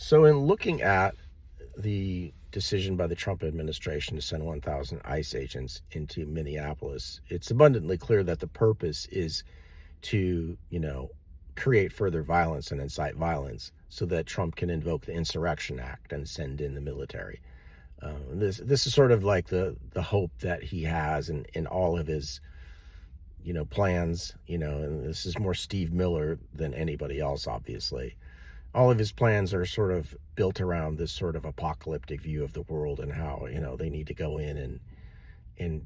So in looking at the decision by the Trump administration to send 1,000 ICE agents into Minneapolis, it's abundantly clear that the purpose is to, create further violence and incite violence so that Trump can invoke the Insurrection Act and send in the military. This is sort of like the hope that he has in all of his plans, and this is more Steve Miller than anybody else, obviously. All of his plans are sort of built around this sort of apocalyptic view of the world and how, they need to go in and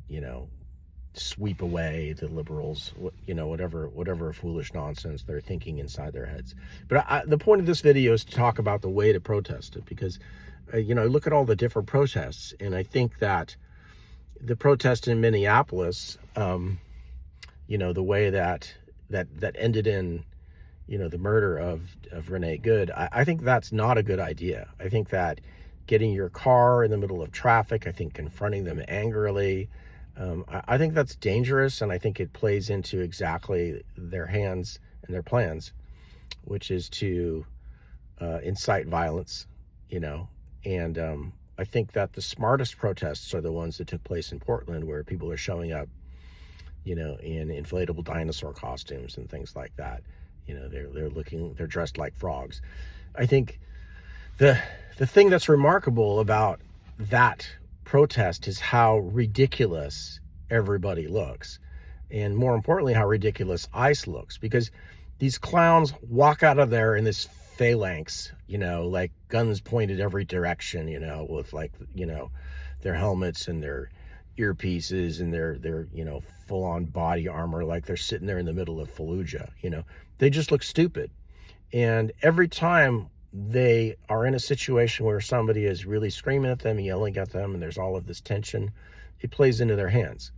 sweep away the liberals, whatever foolish nonsense they're thinking inside their heads. But the point of this video is to talk about the way to protest it, because, look at all the different protests. And I think that the protest in Minneapolis, the way that ended in, the murder of Renee Good, I think that's not a good idea. I think that getting your car in the middle of traffic, I think confronting them angrily, I think that's dangerous, and I think it plays into exactly their hands and their plans, which is to incite violence, and I think that the smartest protests are the ones that took place in Portland, where people are showing up, in inflatable dinosaur costumes and things like that. They're dressed like frogs. I think the thing that's remarkable about that protest is how ridiculous everybody looks, and more importantly, how ridiculous ICE looks, because these clowns walk out of there in this phalanx, like guns pointed every direction, with their helmets and their earpieces and their full-on body armor, like they're sitting there in the middle of Fallujah. They just look stupid. And every time they are in a situation where somebody is really screaming at them, yelling at them, and there's all of this tension, it plays into their hands.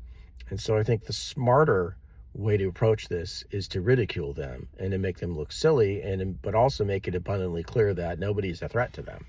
And so I think the smarter way to approach this is to ridicule them and to make them look silly, but also make it abundantly clear that nobody's a threat to them.